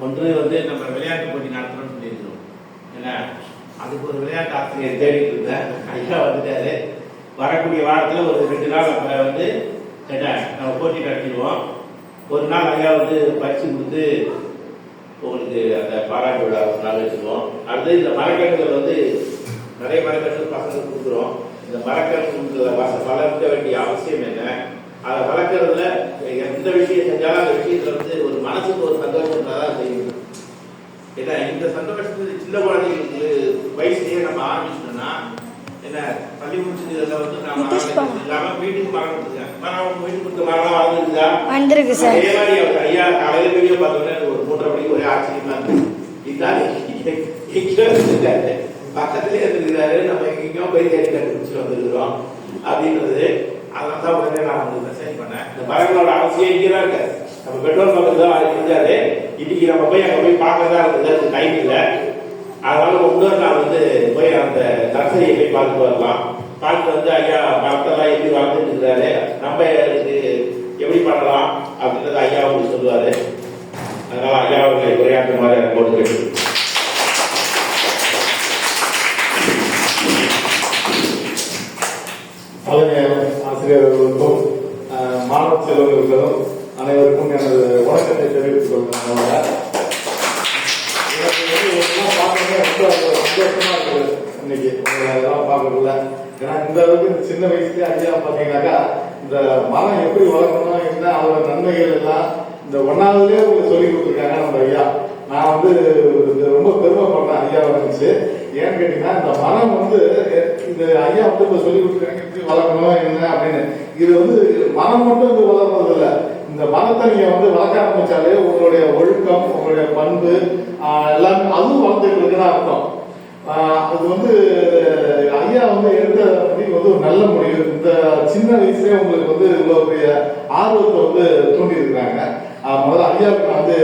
ஒன்று வந்து நம்ம விளையாட்டு போட்டி நடத்தணும்னு சொல்லியிருக்கிறோம். ஏன்னா அதுக்கு ஒரு விளையாட்டு ஆசிரியர் தேடிட்டு இருந்தேன். ஐயா வந்துட்டாரு. வரக்கூடிய வாரத்தில் ஒரு 2 நாள் நம்ம வந்து என்ன நம்ம போட்டி நடத்திடுவோம். ஒரு நாள் ஐயா வந்து பரிசு கொடுத்து உங்களுக்கு அந்த பாராட்டு விழா ஒரு நாள் வச்சுருவோம். அடுத்து இந்த மரக்கன்றுகள் வந்து நிறைய மரக்கன்றுகள் பசங்களுக்கு கொடுக்குறோம். இந்த மரக்கன்றுகளை வளர்க்க வேண்டிய அவசியம் என்ன, அதை வளர்க்கறதுல எந்த விஷயம் செஞ்சாலும் அந்த விஷயத்துல வந்து ஒரு மனசுக்கு ஒரு சந்தோஷம் தான் செய்யணும். ஏன்னா இந்த சந்தோஷத்துக்கு சின்ன குழந்தைங்களுக்கு வயசுலயே நம்ம ஆரம்பிச்சோம்னா என்ன பள்ளி முடிச்சதுல வந்து நம்ம இல்லாம வீட்டுக்கு மரம் கொடுத்துருக்கேன். மரம் வீட்டுக்கு கொடுத்த மரம் வளர்ந்துருக்குதா? வந்திருக்கு சார். அதே மாதிரி அவர் ஐயா காலையில வீடியோ பார்த்தோன்னே ஒரு 3:30 மணிக்கு ஒரே ஆச்சரியமா இருக்கு. இதான் எங்கேயோ பக்கத்திலே இருந்திருக்கிறாரு, நம்ம எங்கேயோ போய் தேடி கண்டுபிடிச்சு வந்துருக்கிறோம் அப்படின்றது. அதனால தான் உடனே நான் உங்களுக்கு மெசேஜ் பண்ணேன். இந்த மரங்களோட அவசியம் இங்கேதான் இருக்கு. நம்ம பெட்ரோல் பக்கத்துல தான் இருந்தாரு. இன்னைக்கு நம்ம போய் அங்கே போய் பார்க்கறதா இருந்தது, அது டைம் இல்லை. அதனால இன்னொரு நாள் வந்து போய் அந்த நர்சரியை போய் பார்த்துட்டு வரலாம். பார்த்துட்டு வந்து ஐயா மரத்தெல்லாம் எப்படி வளர்த்துட்டு இருக்கிறாரு, நம்ம இதுக்கு எப்படி பண்ணலாம் அப்படின்றத ஐயா அவங்களுக்கு சொல்லுவாரு. அதனால ஐயா அவர்களை உரையாற்ற மாதிரி எனக்கு போட்டு கேட்டு ஆசிரியர்களுக்கும் மாணவ செல்வர்களுக்கும் அனைவருக்கும் எனது வணக்கத்தை தெரிவித்துக் கொள்கிறேன். சந்தோஷமா இருக்குது இன்னைக்கு இதெல்லாம் பார்க்கறதுல. ஏன்னா இந்த அளவுக்கு சின்ன வயசுலயே ஐயா பார்த்தீங்கன்னாக்கா இந்த மரம் எப்படி வளர்க்கணும், என்ன அதோட நன்மைகள் எல்லாம் இந்த 1ஆவதுலேயே உங்களுக்கு சொல்லி கொடுத்துருக்காங்க நம்ம ஐயா. நான் வந்து ரொம்ப பெருமைப்படுறேன் ஐயா வந்துச்சு. ஏன்னு கேட்டீங்கன்னா இந்த மரம் வந்து இந்த ஐயா வந்து இப்ப சொல்லி கொடுத்துருக்காங்க எப்படி வளர்க்கணும் என்ன அப்படின்னு. இது வந்து மரம் மட்டும் இது வளர்றது இல்லை. இந்த மரத்தை நீங்க வந்து வளர்க்க ஆரம்பிச்சாலே உங்களுடைய ஒழுக்கம், உங்களுடைய பண்பு எல்லாமே அதுவும் வளர்ந்துட்டு தான் அர்த்தம். அது வந்து ஐயா வந்து எடுத்த முடிவு வந்து ஒரு நல்ல முடிவு. இந்த சின்ன வயசுலயே உங்களுக்கு வந்து இவ்வளவு பெரிய ஆர்வத்தை வந்து தூண்டி இருக்கிறாங்க. முதல்ல ஐயாவுக்கு நான் வந்து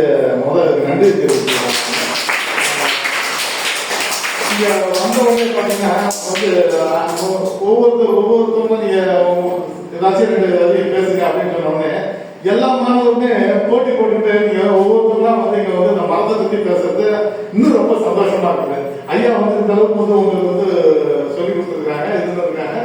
நன்றி தெரிவிச்சுக்கிறேன். இங்க வந்த உடனே பாத்தீங்கன்னா வந்து ஒவ்வொருத்தவங்க நீங்க ஏதாச்சும் 2 வரையும் பேசுங்க அப்படின்னு சொன்ன உடனே எல்லா மாணவருமே போட்டி போட்டுட்டு நீங்க ஒவ்வொருத்தருமா வந்து இங்க வந்து இந்த மரத்தை பத்தி பேசுறது இன்னும் ரொம்ப சந்தோஷமா இருக்குது. ஐயா வந்து இந்த அளவுக்கு வந்து உங்களுக்கு வந்து சொல்லி கொடுத்துருக்காங்க, இருந்திருக்காங்க.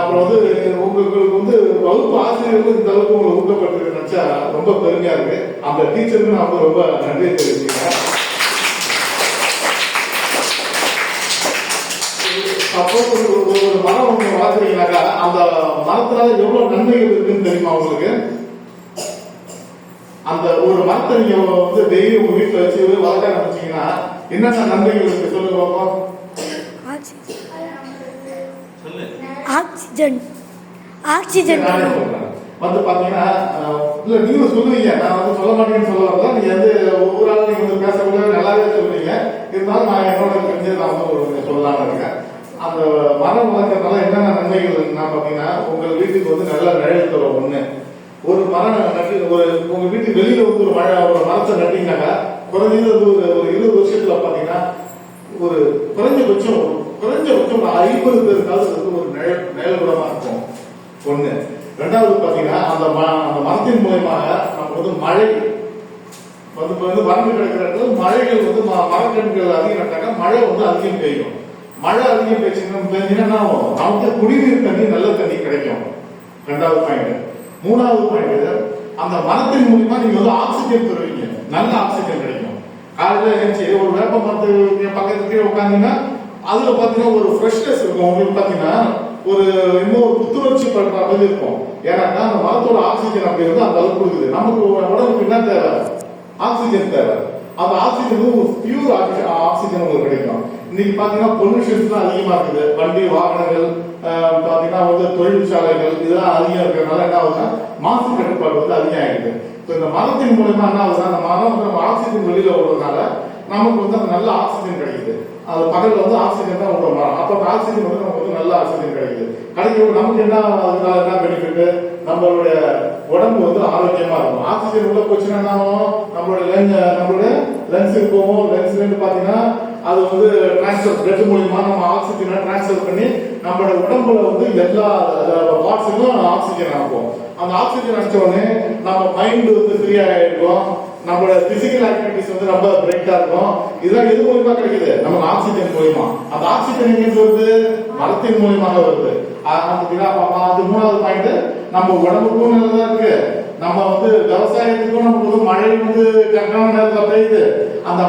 அப்புறம் வந்து உங்களுக்கு வந்து வகுப்பு ஆசிரியர்களும் இந்த அளவுக்கு உங்களை ஊக்கப்படுத்து நினைச்சா ரொம்ப பெருமையா இருக்கு. அந்த டீச்சருக்கு நான் வந்து ரொம்ப நன்றி தெரிவிச்சுக்கிறேன். ஒரு மரம் ஒன்று வளர்க்குறீங்கன்னாக்கா அந்த மரத்தினால எவ்வளவு நன்மைகள் இருக்குன்னு தெரியுமா உங்களுக்கு? அந்த ஒரு மரத்தை நீங்க வந்து டெய்லி உங்க வீட்டுல வச்சு வளர்க்க ஆரம்பிச்சீங்கன்னா என்னென்ன நன்மைகள் இருக்கு சொல்லுங்க பாப்போம். ஆக்சிஜன் ஆக்சிஜன் வந்து பாத்தீங்கன்னா இல்ல நீங்க சொல்லுவீங்க, நான் வந்து சொல்ல மாட்டேன்னு சொல்ல வரல. நீங்க வந்து ஒவ்வொரு ஆள் நீங்க வந்து பேசக்கூட நல்லாவே சொல்லுவீங்க. இருந்தாலும் நான் என்னோட தெரிஞ்சு நான் வந்து ஒரு சொல்லலாம்னு இருக்கேன். அந்த மரம் வளர்க்கறதுனால என்னென்ன நன்மைகள் இருக்குன்னா பாத்தீங்கன்னா உங்கள் வீட்டுக்கு வந்து நல்ல நிழல் தரும். ஒண்ணு, ஒரு மரம் நட்டு உங்க வீட்டுக்கு வெளியில வந்து ஒரு மரத்தை நட்டீங்கன்னாக்கா குறைஞ்சது ஒரு 20 வருஷத்துல பாத்தீங்கன்னா ஒரு குறைஞ்சபட்சம் 50 பேருக்காவது ஒரு நிழல் குடமா இருக்கும். ஒண்ணு. 2வது பாத்தீங்கன்னா அந்த மரத்தின் மூலமாக நம்ம வந்து மழை வந்து வறண்டு கிடக்கிற இடத்துல மழைகள் வந்து மரக்கன்றுகள் அதிகம் நட்டாக்கா மழை வந்து அதிகம் பெய்யும். மழை அதிகம் பெய்ஞ்சுன்னா நமக்கு குடிநீர் தண்ணி நல்ல தண்ணி கிடைக்கும். 2வது பாயிண்ட். 3வது பாயிண்ட், அந்த மரத்தின் மூலமா நீங்க வந்து ஆக்சிஜன் பெறுவீங்க, நல்ல ஆக்சிஜன் கிடைக்கும். காலையில எழுந்துச்சு ஒரு வேப்ப மரத்துக்கு பக்கத்துக்கே உட்காந்தீங்கன்னா அதுல பாத்தீங்கன்னா ஒரு ஃப்ரெஷ்னஸ் இருக்கும். உங்களுக்கு பாத்தீங்கன்னா இன்னும் ஒரு புத்துணர்ச்சி பண்ற மாதிரி இருக்கும். ஏன்னாக்கா அந்த மரத்தோட ஆக்சிஜன் அப்படி வந்து அந்த அளவுக்கு கொடுக்குது. நமக்கு உடம்புக்கு என்ன தேவை? ஆக்சிஜன் தேவை. அந்த ஆக்சிஜன் ஒரு பியூர் ஆக்சிஜன் உங்களுக்கு கிடைக்கும். இன்னைக்கு பாத்தீங்கன்னா பொல்யூஷன்ஸ் தான் அதிகமா இருக்குது. வண்டி வாகனங்கள் பாத்தீங்கன்னா வந்து தொழிற்சாலைகள் இதெல்லாம் அதிகம் இருக்கிறதுனால என்ன ஆகுதுன்னா மாசு கட்டுப்பாடு வந்து அதிகம் ஆயிடுது. இந்த மரத்தின் மூலமா என்ன ஆகுதுன்னா அந்த மரம் வந்து நம்ம ஆக்சிஜன் வெளியில விடுறதுனால நமக்கு வந்து அந்த நல்ல ஆக்சிஜன் கிடைக்குது. அது பகல்ல வந்து ஆக்சிஜன் தான் விடுற மரம். அப்ப அந்த ஆக்சிஜன் வந்து நமக்கு வந்து நல்ல ஆக்சிஜன் கிடைக்குது. நமக்கு என்ன அதனால என்ன பெனிஃபிட்? நம்மளுடைய உடம்பு வந்து ஆரோக்கியமா இருக்கும். ஆக்சிஜன் உள்ள போச்சுன்னா என்ன ஆகும்? நம்மளுடைய லென்ஸுக்கு போவோம். லென்ஸ்ல இருந்து பாத்தீங்கன்னா அது வந்து டிரான்ஸ்ஃபர் பிளட் மூலமா நம்ம ஆக்சிஜனை டிரான்ஸ்ஃபர் பண்ணி நம்மளோட உடம்புல வந்து எல்லா பார்ட்ஸுக்கும் ஆக்சிஜன் அனுப்பும். அந்த ஆக்சிஜன் அனுப்பிச்ச உடனே நம்ம மைண்ட் வந்து ஃப்ரீ ஆயிருக்கும். நம்மளோட பிசிக்கல் ஆக்டிவிட்டிஸ் வந்து ரொம்ப பிரைட்டா இருக்கும். இதெல்லாம் எது மூலியமா கிடைக்குது? நமக்கு ஆக்சிஜன் மூலியமா. அந்த ஆக்சிஜன் எங்க வருது? மரத்தின் மூலியமாக வருது. அது மூணாவது பாயிண்ட். நம்ம உடம்புக்கும் நல்லதா இருக்கு. நம்ம வந்து விவசாயத்துக்கும் நமக்கு வந்து மழை வந்து கரெக்டான நேரத்தில் பெய்யுது. அந்த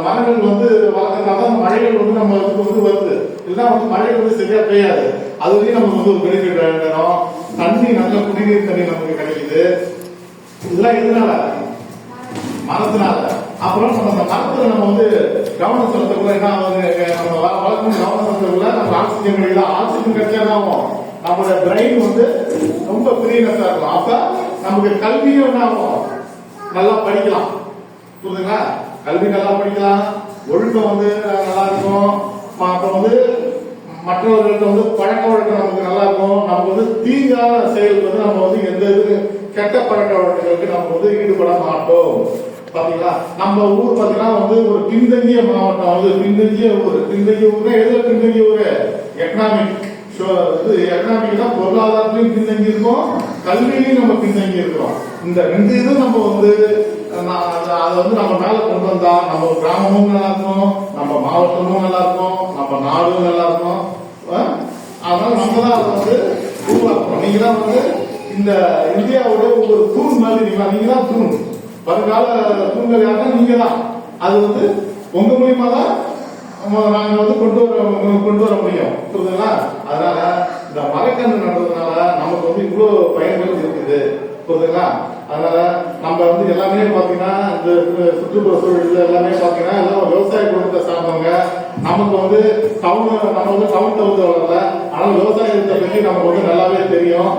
மரங்கள் வந்து வளர்க்கறதுனால அந்த மழைகள் வந்து நம்ம வந்து வருது. இதுதான் வந்து மழை வந்து சரியா பெய்யாது. அது வரைக்கும் நமக்கு வந்து ஒரு பெனிஃபிட் வேணும். தண்ணி நல்ல குடிநீர் தண்ணி நமக்கு கிடைக்குது. இதெல்லாம் எதனால? மரத்தினால. அப்புறம் நம்ம அந்த மரத்துல நம்ம வந்து கவனம் செலுத்தக்குள்ள என்ன நம்ம வளர்க்கணும், கவனம் செலுத்தக்குள்ள நம்ம ஆக்சிஜன் கிடைக்கல. ஆக்சிஜன் கிடைச்சா என்ன ஆகும்? நம்மளோட பிரெயின் வந்து ரொம்ப ஃப்ரீனஸா இருக்கும். அப்ப நமக்கு கல்வியும் என்ன ஆகும்? நல்லா படிக்கலாம். புரியுதுங்களா? கல்வி நல்லா படிக்கலாம், ஒழுக்கம் வந்து நல்லா இருக்கும். அப்புறம் வந்து மற்றவர்கள்ட்ட வந்து பழக்க வழக்கம் நமக்கு நல்லா இருக்கும். நமக்கு வந்து தீங்கான செயல் வந்து நம்ம வந்து எந்த இது கெட்ட பழக்க வழக்கங்களுக்கு நம்ம வந்து ஈடுபட மாட்டோம். பாத்தீங்களா? நம்ம ஊர் பாத்தீங்கன்னா வந்து ஒரு பின்தங்கிய மாவட்டம், வந்து பின்தங்கிய ஊர்னா எதுல பின்தங்கிய ஊரு? எக்கனாமிக். இது எக்கனாமிக் தான், பொருளாதாரத்திலையும் பின்தங்கி இருக்கோம், கல்வியிலையும் நம்ம பின்தங்கி இருக்கிறோம். இந்த ரெண்டு இதுவும் நம்ம வந்து அதை வந்து நம்ம மேல கொண்டு வந்தா நம்ம கிராமமும் நல்லா இருக்கும், நம்ம மாவட்டமும் நல்லா இருக்கும், நம்ம நாடும் நல்லா இருக்கும். அதனால நம்ம தான் அதை வந்து உருவாக்கணும். நீங்க தான் வந்து இந்த இந்தியாவோட ஒரு தூண் மாதிரி. நீங்க தான் தூண். வருங்கால தூண்கள் யாருன்னா நீங்க தான். அது வந்து உங்க மூலியமா தான் நாங்க வந்து கொண்டு வர முடியும். புரியுதுங்களா? அதனால இந்த மரக்கன்று நடுறதுனால நமக்கு வந்து இவ்வளவு பயன்கள் இருக்குது. புரியுதுங்களா? அதனால நம்ம வந்து எல்லாமே பாத்தீங்கன்னா இந்த சுற்றுப்புற சூழல் எல்லாமே பாத்தீங்கன்னா எல்லாம் விவசாய குடும்பத்தை சார்ந்தவங்க. நமக்கு வந்து நம்ம வந்து டவுன் வரல, ஆனால் விவசாயத்தை பற்றி நமக்கு வந்து நல்லாவே தெரியும்.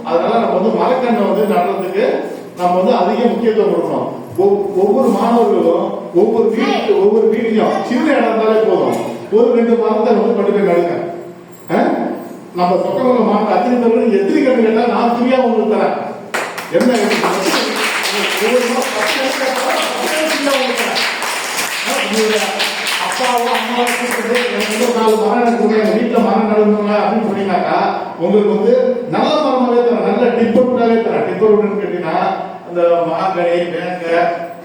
அதனால நம்ம வந்து மரக்கன்றை வந்து நடுறதுக்கு நம்ம வந்து அதிக முக்கியத்துவம் கொடுக்கணும். ஒவ்வொரு மாணவர்களும் ஒவ்வொரு வீட்லயும் சின்ன இடம் இருந்தாலே போதும், ஒரு 2 மரத்தை வந்து கொண்டு போய் நடுங்க. நம்ம சொக்கமங்கலம் மாவட்ட அத்தனை பேரும் எத்தனை கண்டு கேட்டா நான் ஃப்ரீயா உங்களுக்கு தரேன். என்ன அப்பாவோ அம்மாவோ கூப்பிட்டு 4 மரம் நடுங்க, எங்க வீட்டுல மரம் நடுங்க அப்படின்னு சொன்னீங்கன்னாக்கா உங்களுக்கு வந்து நல்ல மரமாவே தரேன், நல்ல டிப்பர் வுட்டாவே தரேன். டிப்பர் வுட்னு கேட்டீங்கன்னா இந்த மாங்கனி, வேங்க,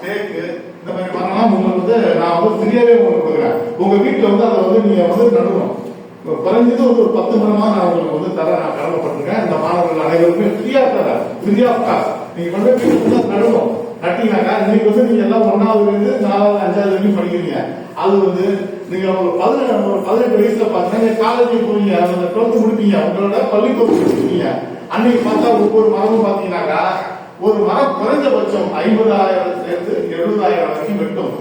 தேக்கு இந்த மாதிரி மரம்லாம் உங்களுக்கு வந்து நான் வந்து ஃப்ரீயாவே உங்களுக்கு கொடுக்குறேன். உங்க வீட்டுல வந்து அதை வந்து நீங்க வந்து நடணும். குறைஞ்சது ஒரு 10 மரமா நான் உங்களுக்கு வந்து தரேன். நான் கடமைப்பட்டிருக்கேன். இந்த மாணவர்கள் அனைவருமே ஃப்ரீயா தரேன், ஃப்ரீ ஆஃப் காஸ்ட். நீங்க கொண்டு போய் நடணும். நட்டீங்கன்னாக்கா இன்னைக்கு வந்து நீங்க எல்லாம் 1வது இருந்து 4வது 5வது வரைக்கும் படிக்கிறீங்க. அது வந்து நீங்க ஒரு 18 வயசுல பாத்தீங்கன்னா காலேஜ் போவீங்க, 12th முடிப்பீங்க, உங்களோட பள்ளிக்கூடம் முடிப்பீங்க. அன்னைக்கு பார்த்தா ஒவ்வொரு மரமும் பாத்தீங்கன்னாக்கா ஒரு மரம் குறைஞ்சபட்சம் 50,000 சேர்த்து 70,000 வரைக்கும் வெட்டும்.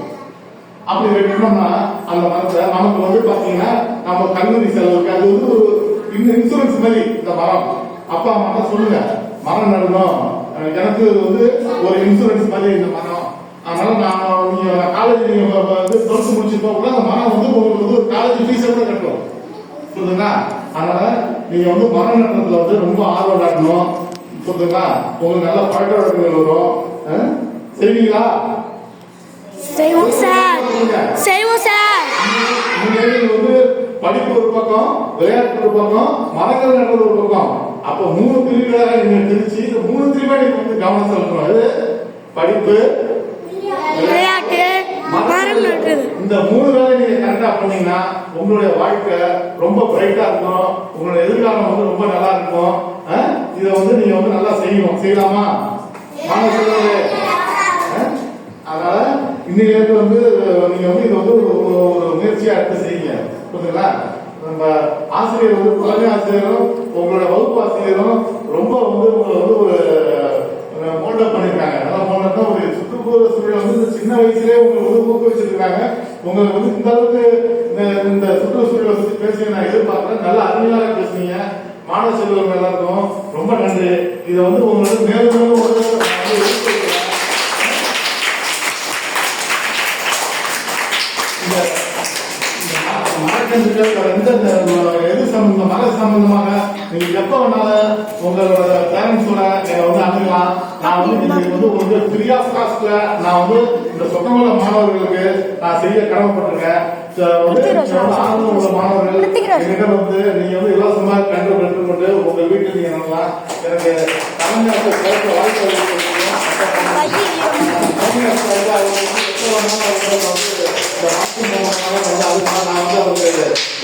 அப்படி வெட்டணும்னா அந்த மரத்தை நமக்கு வந்து பாத்தீங்கன்னா நம்ம கல்லூரி செலவுக்கு அது வந்து ஒரு இன்சூரன்ஸ் மாதிரி. இந்த மரம் அப்பா அம்மா சொல்லுங்க, மரம் நடணும், எனக்கு வந்து ஒரு இன்சூரன்ஸ் மாதிரி இந்த மரம். அதனால நீங்க காலேஜ் நீங்க வந்து 12th முடிச்சிருப்பா கூட அந்த மரம் வந்து உங்களுக்கு வந்து ஒரு காலேஜ் ஃபீஸை கூட கட்டணும். புரியுதுங்களா? அதனால நீங்க வந்து மரம் நடுறதுல வந்து ரொம்ப ஆர்வம் காட்டணும். புரியுதுங்களா? உங்களுக்கு நல்ல பழக்க வழக்கங்கள் வரும். செய்வீங்களா? செய்வோம் சார், செய்வோம் சார். வந்து படிப்பு ஒரு பக்கம், விளையாட்டு ஒரு பக்கம், மரங்கள் நடுறது ஒரு பக்கம். அப்ப 3 பிரிவுகளாக நீங்க பிரிச்சு இந்த 3 பிரிவா நீங்க வந்து கவனம் செலுத்தணும். அது படிப்பு, விளையாட்டு, மரம் நடுறது. இந்த 3 வேலை நீங்க கரெக்டா பண்ணீங்கன்னா உங்களுடைய வாழ்க்கை ரொம்ப பிரைட்டா இருக்கும். உங்களுடைய எதிர்காலம் வந்து ரொம்ப நல்லா இருக்கும். இதை வந்து நீங்க வந்து நல்லா செய்யணும். செய்யலாமா மாணவர்களே? அதனால இன்னைக்கு வந்து நீங்க வந்து இதை வந்து ஒரு முயற்சியா எடுத்து செய்யுங்க. புரியுதுங்களா? நம்ம ஆசிரியர் வந்து தலைமை ஆசிரியரும் உங்களோட வகுப்பு ஆசிரியரும் ரொம்ப வந்து உங்களை வந்து ஒரு மோல்டப் பண்ணிருக்காங்க. நல்லா மோல்டப்னா ஒரு சுற்றுப்புற சூழலை வந்து சின்ன வயசுலேயே உங்களை வந்து ஊக்குவிச்சிருக்காங்க. உங்களுக்கு வந்து இந்த அளவுக்கு இந்த சுற்றுச்சூழலை பத்தி பேசி நான் எதிர்பார்க்கிறேன். நல்ல அருமையாக பேசுனீங்க. மாணவ செல்வங்கள் எல்லாருக்கும் ரொம்ப நன்றி. இதை வந்து உங்களுக்கு மேலும் மரக்கன்றுகள் எது சம்பந்தமாக மர சம்பந்தமாக நீங்க எப்ப வேணாலும் உங்களோட பேரண்ட்ஸோட வந்து அணுகலாம். நான் வந்து இன்னைக்கு வந்து உங்களுக்கு ஃப்ரீ ஆஃப் காஸ்ட்ல நான் வந்து இந்த சொந்தமல்ல மாணவர்களுக்கு நான் செய்ய கடமைப்பட்டிருக்கேன். ஆர்வம் உள்ள மாணவர்கள் என்கிட்ட வந்து நீங்க வந்து இலவசமா கண்டு பெற்றுக்கொண்டு உங்க வீட்டில் நீங்க நடலாம். எனக்கு தமிழ்நாட்டை சேர்க்க வாய்ப்பு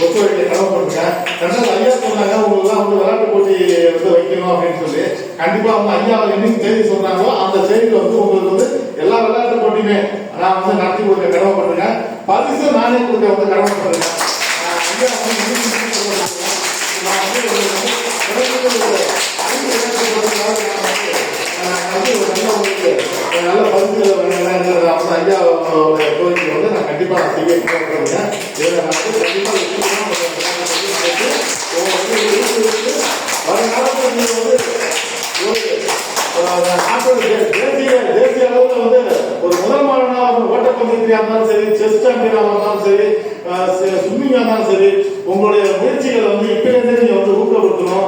ஒத்துழைக்க கடமைப்பட்டிருக்கேன். ரெண்டாவது ஐயா சொன்னாங்க உங்களுக்குலாம் வந்து விளையாட்டு போட்டி வந்து வைக்கணும் அப்படின்னு சொல்லி. கண்டிப்பா வந்து ஐயா என்னைக்கு செய்தி சொல்றாங்களோ அந்த செய்தி வந்து உங்களுக்கு வந்து எல்லா விளையாட்டு போட்டியுமே நான் வந்து நடத்தி கொடுக்க கடமைப்பட்டிருக்கேன். பரிசு நானே கொடுக்க வந்து கடமைப்பட்டிருக்கேன். ஐயா நல்ல பரிசு ஐயா கோரிக்கை வந்து நான் கண்டிப்பா நான் செய்ய கடமைப்பட்டிருக்கேன். இதை நான் வந்து கண்டிப்பா வருங்காலத்தில் நீங்க வந்து தேசிய அளவுல வந்து ஒரு முதல் மாணவனா ஓட்டப்பந்தயத்திலா இருந்தாலும் சரி, செஸ் சாம்பியனா இருந்தாலும் சரி, ஸ்விம்மிங்கா இருந்தாலும் சரி, உங்களுடைய முயற்சிகளை வந்து இப்பயிலிருந்து நீங்க வந்து ஊக்கப்படுத்தணும்.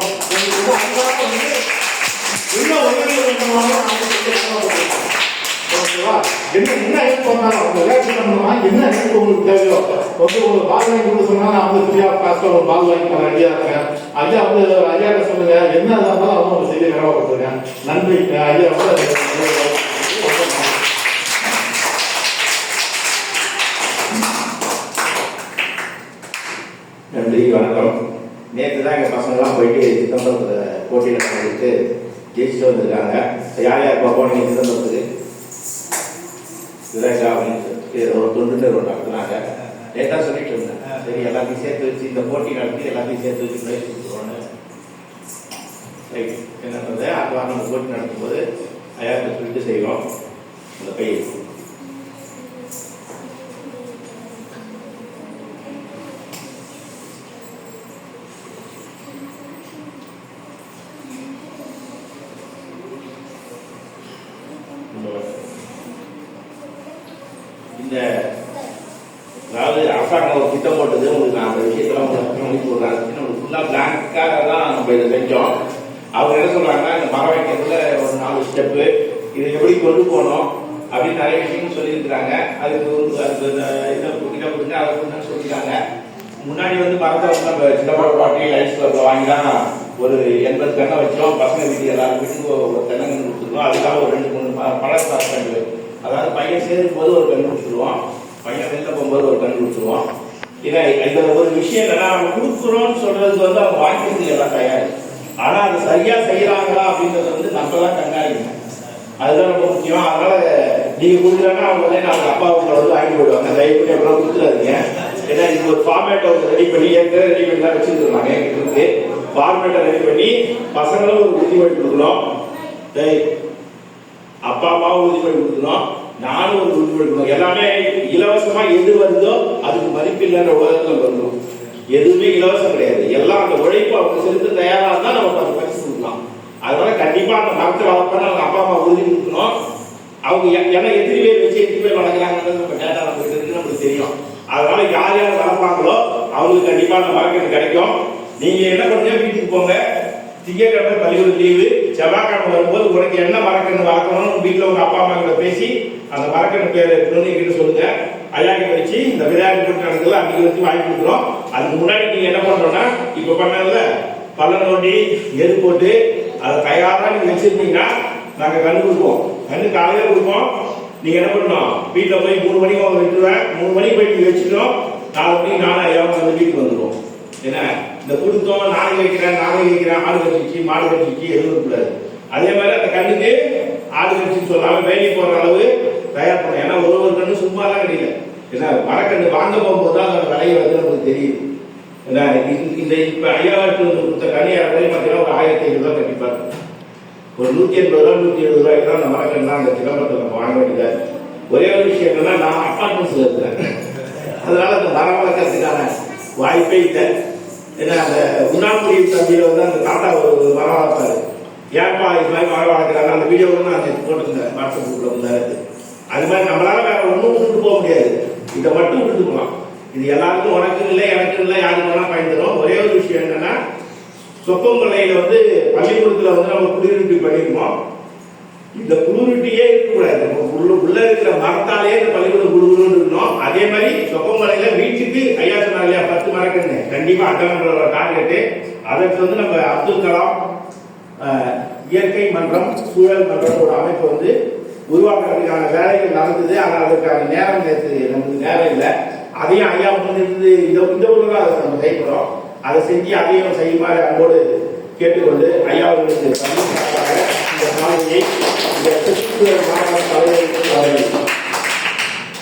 என்ன ஹெல்ப் பண்ணாலும் உங்க விளையாட்டு பண்ணணுமா என்ன ஹெல்ப் உங்களுக்கு தேவையோ வந்து உங்களுக்கு பால் வாங்கி கொடுக்க சொன்னா நான் வந்து ஃப்ரீ ஆஃப் காஸ்ட்ல ஒரு பால் வாங்கி தர ரெடியா இருக்கேன். ஐயா வந்து ஐயா சொல்லுங்க என்ன இருந்தாலும் அவங்க செய்ய கடமைப்பட்டிருக்கேன். நன்றி ஐயா வந்து நன்றி, வணக்கம். நேற்று தான் எங்கள் பசங்கள்லாம் போயிட்டு சிதம்பரத்தில் போட்டியில் கலந்துட்டு ஜெயிச்சுட்டு வந்திருக்காங்க. யார் யார் பார்ப்போம் நீங்கள் சிதம்பரத்துக்கு விவேகா அப்படின்னு ஒரு தொண்டு ஒரு நடத்துனாங்க. லேட்டாக சொல்லிட்டு இருந்தேன். சரி எல்லாத்தையும் சேர்த்து வச்சு இந்த போட்டி நடத்தி எல்லாத்தையும் சேர்த்து வச்சு பிரைஸ் கொடுத்துருவோன்னு. ரைட் என்னன்றது அடுத்த வாரம் நம்ம போட்டி நடத்தும்போது ஐயாயிரத்தை சொல்லிட்டு செய்வோம். அந்த பையன் இந்த அதாவது அரசாங்கம் ஒரு திட்டம் போட்டது. உங்களுக்கு நான் அந்த விஷயத்தெல்லாம் உங்களுக்கு சொல்றாங்க. நம்மளுக்கு ஃபுல்லாக பிளாங்காக தான் நம்ம இதை செஞ்சோம். அவங்க என்ன சொல்றாங்கன்னா இந்த மரம் வைக்கிறதுல ஒரு 4 ஸ்டெப்பு இதை எப்படி கொண்டு போகணும் அப்படின்னு நிறைய விஷயங்கள் சொல்லியிருக்கிறாங்க. அதுக்கு இதை கொடுங்க அதை கொடுங்கன்னு சொல்லியிருக்காங்க. முன்னாடி வந்து மரத்தை வந்து நம்ம சிதம்பரம் பாட்டி லைட்ஸ் கிளப்ல வாங்கி தான் ஒரு 80 தென்னை வச்சோம். பசங்க வீட்டு எல்லாரும் வீட்டுக்கு ஒரு தென்னங்கன்று கொடுத்துருவோம். அதுக்காக ஒரு 2-3 பழக்கங்கள், அதாவது பையன் சேரும் போது ஒரு கன்று கொடுத்துருவோம், பையன் வெளில போகும்போது ஒரு கன்று கொடுத்துருவோம். இதை இதுல ஒரு விஷயம் என்னன்னா நம்ம கொடுக்குறோம்னு சொல்றதுக்கு வந்து அவங்க வாங்கிக்கிறது எல்லாம் தயார். ஆனா அது சரியா செய்யறாங்களா அப்படின்றது வந்து நம்ம தான் கண்காணிக்கணும். அதுதான் ரொம்ப முக்கியம். அதனால நீங்க கொடுக்குறாங்கன்னா அவங்க வந்து அவங்க அப்பா அவங்க வந்து வாங்கி போயிடுவாங்க. தயவு பண்ணி அப்புறம் கொடுத்துறாதீங்க. ஏன்னா இது ஒரு ஃபார்மேட்டை அவங்க ரெடி பண்ணி ஏற்கனவே ரெடி பண்ணி தான் வச்சுருக்காங்க. எங்களுக்கு இருக்கு ஃபார்மேட்டை ரெடி பண்ணி பசங்களும் ஒரு உறுதிமொழி கொடுக்கணும். அப்பா அம்மாவும் உறுதிமொழி கொடுக்கணும், நானும் ஒரு உறுதிமொழி கொடுக்கணும். எல்லாமே இலவசமா எது வருதோ அதுக்கு மதிப்பு இல்லைன்ற உலகத்துல வந்துடும். எதுவுமே இலவசம் கிடையாது. எல்லாம் அந்த உழைப்பு அவங்க செலுத்த தயாரா இருந்தா நம்ம அதை பரிசு கொடுக்கலாம். அதனால கண்டிப்பா அந்த மரத்தை வளர்ப்பா அவங்க அப்பா அம்மா உறுதி கொடுக்கணும். அவங்க ஏன்னா எத்தனை பேர் வச்சு எத்தனை பேர் வளர்க்குறாங்கன்றது நம்ம டேட்டா நம்மகிட்ட இருக்கு, நம்மளுக்கு தெரியும். அதனால யார் யார் வளர்ப்பாங்களோ அவங்களுக்கு கண்டிப்பா அந்த மரக்கன்று கிடைக்கும். நீங்க என்ன பண்ணுங்க, வீட்டுக்கு போங்க. திங்கட்கிழமை பள்ளிக்கூட லீவு, செவ்வாய்க்கிழமை வரும்போது உனக்கு என்ன மரக்கன்று வளர்க்கணும்னு வீட்டில் உங்க அப்பா அம்மா கிட்ட பேசி அந்த மரக்கன்று பேர் கிட்ட சொல்லுங்க. ஐயா கிட்ட வச்சு இந்த விளையாட்டு போட்டு நடக்குது அன்னைக்கு வச்சு வாங்கி கொடுக்குறோம். அதுக்கு முன்னாடி நீங்க என்ன பண்றோம்னா இப்ப பண்ணல பள்ளம் தோண்டி எரு போட்டு அதை தயாரா நீங்க வச்சிருந்தீங்கன்னா நாங்க கண்ணு கொடுப்போம். கண்ணு காலையில கொடுப்போம். நீங்க என்ன பண்ணணும், வீட்டுல போய் 3 மணிக்கு அவங்க விட்டுருவேன். 3 மணிக்கு போய் நீங்க வச்சுட்டோம். 4 மணிக்கு நானும் ஐயாவும் வந்து வீட்டுக்கு வந்துடுவோம். என்ன இந்த கொடுத்தோம் நாளை வைக்கிறேன் ஆடு கட்சிச்சு மாடு கட்சிச்சு எதுவும் இருக்கக்கூடாது. அதே மாதிரி அந்த கண்ணுக்கு ஆடு கட்சின்னு சொல்லாம வேலி போற அளவு தயார் பண்ண. ஏன்னா ஒரு கண்ணு சும்மாலாம் கிடையாது. ஏன்னா மரக்கண்ணு வாங்க போகும்போது தான் அதோட விலையை வந்து நமக்கு தெரியுது. ஏன்னா இந்த இப்ப 5000 கொடுத்த கனியார் விலை பார்த்தீங்கன்னா ஒரு 1500 ரூபாய் கட்டிப்பாரு. ஒரு 180 ரூபாய் 170 ரூபாய்க்கு தான் அந்த மரக்கண்ணா அந்த சிதம்பரத்தை நம்ம வாங்க வேண்டியதா. ஒரே ஒரு விஷயம் என்னன்னா நான் அப்பார்ட்மெண்ட்ஸ்ல இருக்கிறேன். அதனால அந்த மரம் வளர்க்கறதுக்கான வாய்ப்பே இல்லை. ஏன்னா அந்த உண்ணாக்குடி தம்பியில வந்து அந்த தாத்தா ஒரு மரம் வளர்த்தாரு. ஏன்பா இது மாதிரி மரம் வளர்க்குறாங்க அந்த வீடியோ நான் போட்டுருந்தேன் வாட்ஸ்அப் குரூப்ல இருந்தாரு. அது மாதிரி நம்மளால வேற ஒன்றும் விட்டுட்டு போக முடியாது. இதை மட்டும் விட்டுட்டு போகலாம். இது எல்லாருக்கும் உனக்கு இல்லை எனக்கு இல்லை யாருக்கு வேணா பயந்துடும். ஒரே ஒரு விஷயம் என்னன்னா சொப்பங்கொல்லையில வந்து பள்ளிக்கூடத்துல வந்து நம்ம குளிரூட்டி பண்ணிருக்கோம். இந்த குளிரூட்டியே இருக்கக்கூடாது. உள்ள இருக்கிற மரத்தாலே இந்த பள்ளிக்கூடம் குளிர்னு இருக்கணும். அதே மாதிரி சொப்பங்கொல்லையில வீட்டுக்கு ஐயா சொன்னாங்க இல்லையா 10 மரக்கன்று கண்டிப்பா அட்டவணை டார்கெட்டு. அதற்கு வந்து நம்ம அப்துல் கலாம் இயற்கை மன்றம் சூழல் மன்றத்தோட அமைப்பு வந்து உருவாக்குறதுக்கான வேலைகள் நடந்தது. ஆனால் அதற்கான நேரம் நமக்கு நேரம் இல்லை. அதையும் ஐயா முன்னிருந்து இந்த ஊரில் அதை நம்ம செய்கிறோம். அதை செஞ்சு அதையும் செய்யுமாறு அன்போடு கேட்டுக்கொண்டு ஐயா அவர்களுக்கு இந்த நாளையை இந்த சுற்றுச்சூழல் மாநாடு தலைவர்